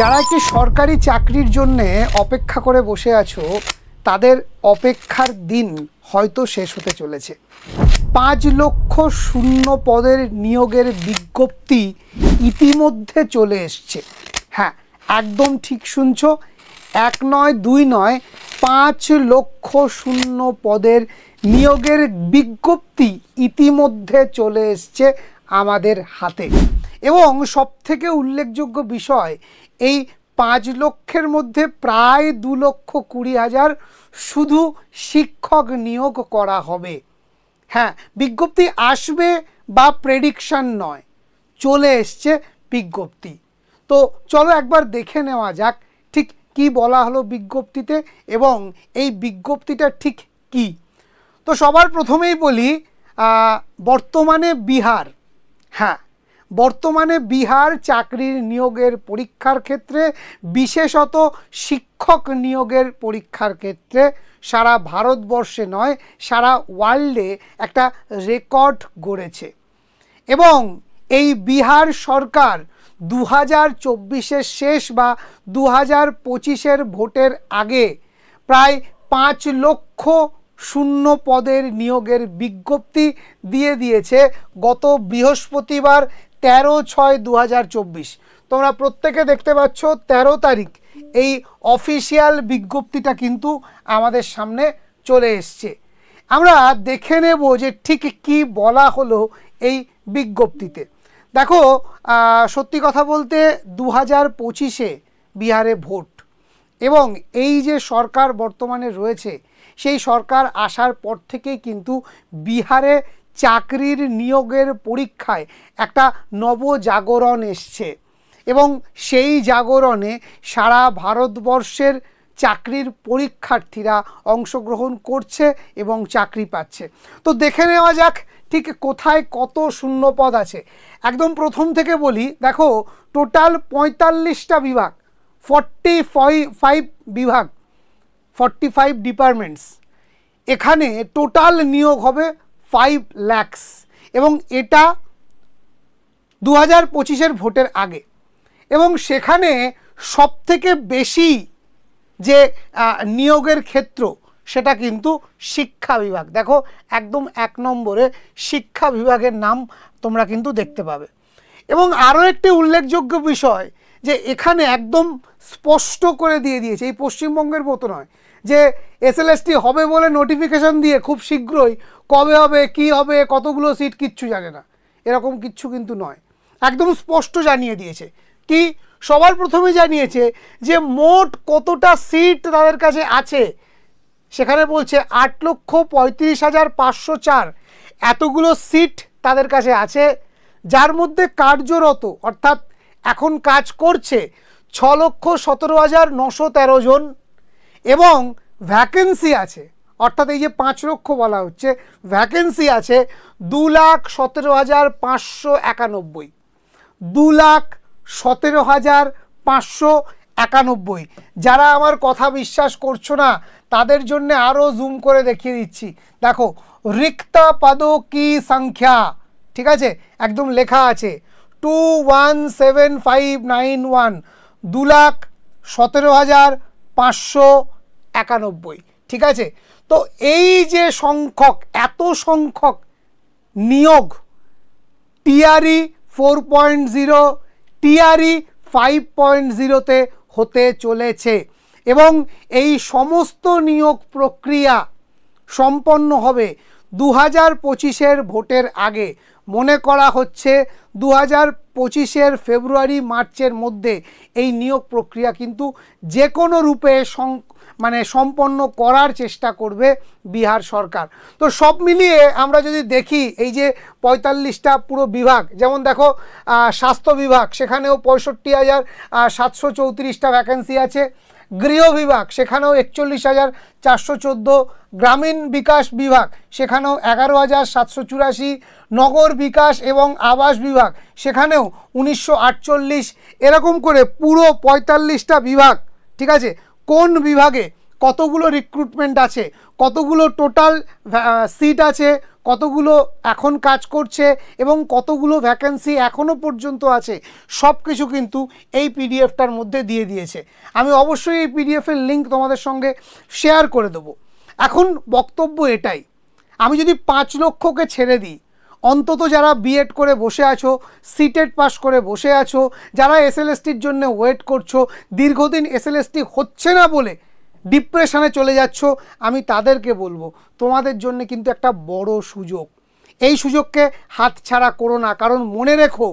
যারা একটি সরকারি চাকরির জন্য অপেক্ষা করে বসে আছো তাদের অপেক্ষার দিন হয়তো শেষ হতে চলেছে। 5 লক্ষ শূন্য পদের নিয়োগের বিজ্ঞপ্তি ইতিমধ্যে চলে এসছে। হ্যাঁ, একদম ঠিক শুনছো, 1 নয় 2 নয়, 5 লক্ষ শূন্য পদের নিয়োগের বিজ্ঞপ্তি ইতিমধ্যে চলে এসছে আমাদের হাতে। এবং সবথেকে উল্লেখযোগ্য বিষয়, এই 5 লক্ষের মধ্যে প্রায় 2,20,000 শুধু শিক্ষক নিয়োগ করা হবে। হ্যাঁ, বিজ্ঞপ্তি আসবে বা প্রেডিকশন নয়, চলে এসছে বিজ্ঞপ্তি। তো চলো একবার দেখে নেওয়া যাক ঠিক কি বলা হলো বিজ্ঞপ্তিতে এবং এই বিজ্ঞপ্তিটা ঠিক কি। তো সবার প্রথমেই বলি, বর্তমানে বিহার, হ্যাঁ বর্তমানে বিহার চাকরির নিয়োগের পরীক্ষার ক্ষেত্রে, বিশেষত শিক্ষক নিয়োগের পরীক্ষার ক্ষেত্রে সারা ভারতবর্ষে নয় সারা ওয়ার্ল্ডে একটা রেকর্ড গড়েছে। এবং এই বিহার সরকার 2024-এর শেষ বা 2025-এর ভোটের আগে প্রায় 5 লক্ষ শূন্য পদের নিয়োগের বিজ্ঞপ্তি দিয়ে দিয়েছে গত বৃহস্পতিবার 13/6/2024। তোমরা প্রত্যেকে দেখতে পাচ্ছ 13 তারিখ এই অফিসিয়াল বিজ্ঞপ্তিটা কিন্তু আমাদের সামনে চলে এসছে। আমরা দেখে নেব যে ঠিক কি বলা হলো এই বিজ্ঞপ্তিতে। দেখো, সত্যি কথা বলতে 2025-এ বিহারে ভোট এবং এই যে সরকার বর্তমানে রয়েছে সেই সরকার আসার পর থেকেই কিন্তু বিহারে চাকরির নিয়োগের পরীক্ষায় একটা নবজাগরণ এসছে এবং সেই জাগরণে সারা ভারতবর্ষের চাকরির পরীক্ষার্থীরা অংশগ্রহণ করছে এবং চাকরি পাচ্ছে। তো দেখে নেওয়া যাক ঠিক কোথায় কত শূন্য পদ আছে। একদম প্রথম থেকে বলি, দেখো টোটাল 45টা বিভাগ, 45 বিভাগ, 45 ডিপার্টমেন্টস। এখানে টোটাল নিয়োগ হবে 5 লাখ এবং এটা 2025-এর ভোটের আগে। এবং সেখানে সবথেকে বেশি যে নিয়োগের ক্ষেত্র সেটা কিন্তু শিক্ষা বিভাগ। দেখো একদম 1 নম্বরে শিক্ষা বিভাগের নাম তোমরা কিন্তু দেখতে পাবে। এবং আরও একটি উল্লেখযোগ্য বিষয় যে এখানে একদম স্পষ্ট করে দিয়ে দিয়েছে, এই পশ্চিমবঙ্গের মতো নয় যে এসএলএসটি হবে বলে নোটিফিকেশন দিয়ে খুব শীঘ্রই কবে হবে, কি হবে, কতগুলো সিট কিচ্ছু জানে না, এরকম কিচ্ছু কিন্তু নয়। একদম স্পষ্ট জানিয়ে দিয়েছে। কি সবার প্রথমে জানিয়েছে যে মোট কতটা সিট তাদের কাছে আছে, সেখানে বলছে 8,35,504 এতগুলো সিট তাদের কাছে আছে, যার মধ্যে কার্যরত অর্থাৎ এখন কাজ করছে 6,17,913 জন এবং ভ্যাকেন্সি আছে, অর্থাৎ এই যে 5 লক্ষ বলা হচ্ছে, ভ্যাকেন্সি আছে 2,17,591, 2,17,591। যারা আমার কথা বিশ্বাস করছো না তাদের জন্য আরও জুম করে দেখিয়ে দিচ্ছি। দেখো রিক্ত পদোं की সংখ্যা, ঠিক আছে, একদম লেখা আছে 2,17,591, 2,17,591, ঠিক আছে। তো এই যে সংখ্যক, এত সংখ্যক নিয়োগ টিআরই 4.0, টিআরই 5.0-তে হতে চলেছে এবং এই সমস্ত নিয়োগ প্রক্রিয়া সম্পন্ন হবে 2025-এর ভোটের আগে। মনে করা হচ্ছে 2025-এর ফেব্রুয়ারি-মার্চের মধ্যে এই নিয়োগ প্রক্রিয়া কিন্তু যে কোনো রূপে সম্পন্ন করার চেষ্টা করবে বিহার সরকার। তো সব মিলিয়ে আমরা যদি দেখি এই যে 45টা পুরো বিভাগ, যেমন দেখো স্বাস্থ্য বিভাগ সেখানেও 65,734টা ভ্যাকেন্সি আছে, গৃহ বিভাগ সেখানেও 41,414, গ্রামীণ বিকাশ বিভাগ সেখানেও 11,784, নগর বিকাশ এবং আবাস বিভাগ সেখানেও 1948, এরকম করে পুরো 45টা বিভাগ, ঠিক আছে। কোন বিভাগে কতগুলো রিক্রুটমেন্ট আছে, কতগুলো টোটাল সিট আছে, কতগুলো এখন কাজ করছে এবং কতগুলো ভ্যাকেন্সি এখনও পর্যন্ত আছে, সব কিছু কিন্তু এই পিডিএফটার মধ্যে দিয়ে দিয়েছে। আমি অবশ্যই এই পিডিএফের লিঙ্ক তোমাদের সঙ্গে শেয়ার করে দেবো। এখন বক্তব্য এটাই, আমি যদি 5 লক্ষকে ছেড়ে দিই, অন্তত যারা বিএড করে বসে আছো, সিটেট পাস করে বসে আছো, যারা এসএলএসটির জন্য ওয়েট করছো, দীর্ঘদিন এসএলএসটি হচ্ছে না বলে ডিপ্রেশনে চলে যাচ্ছ, আমি তাদেরকে বলবো তোমাদের জন্য কিন্তু একটা বড় সুযোগ। এই সুযোগকে হাতছাড়া করো না, কারণ মনে রেখো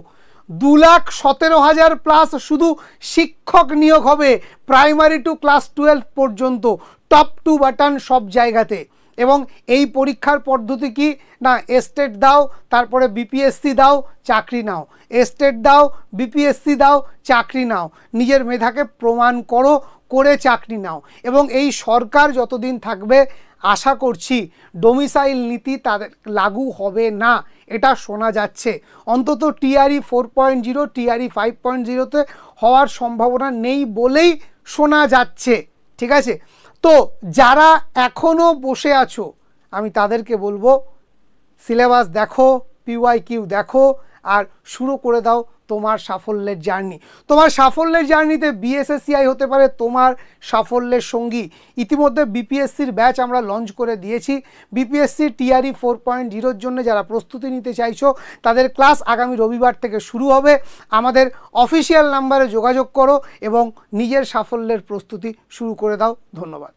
2,17,000 প্লাস শুধু শিক্ষক নিয়োগ হবে প্রাইমারি টু ক্লাস 12 পর্যন্ত, টপ টু বাটন সব জায়গাতে। এবং এই পরীক্ষার পদ্ধতি কি না, এস্টেট দাও, তারপরে বিপিএসসি দাও, চাকরি নাও, এস্টেট দাও, বিপিএসসি দাও, চাকরি নাও, নিজের মেধাকে প্রমাণ করো, করে চাকরি নাও। এবং এই সরকার যতদিন থাকবে আশা করছি ডোমিসাইল নীতি তাদের লাগু হবে না, এটা শোনা যাচ্ছে। অন্তত টিআরই 4.0 টিআরই 5.0তে হওয়ার সম্ভাবনা নেই বলেই শোনা যাচ্ছে, ঠিক আছে। তো যারা এখনও বসে আছো আমি তাদেরকে বলবো সিলেবাস দেখো, পিওয়াইকিউ দেখো, আর শুরু করে দাও তোমার সাফল্যের জার্নি। তোমার সাফল্যের জার্নিতে বিএসএসসিআই হতে পারে তোমার সাফল্যের সঙ্গী। ইতিমধ্যে বিপিএসসির ব্যাচ আমরা লঞ্চ করে দিয়েছি। বিপিএসসি টিআরই 4.0-র জন্য যারা প্রস্তুতি নিতে চাইছো তাদের ক্লাস আগামী রবিবার থেকে শুরু হবে। আমাদের অফিসিয়াল নাম্বারে যোগাযোগ করো এবং নিজের সাফল্যের প্রস্তুতি শুরু করে দাও। ধন্যবাদ।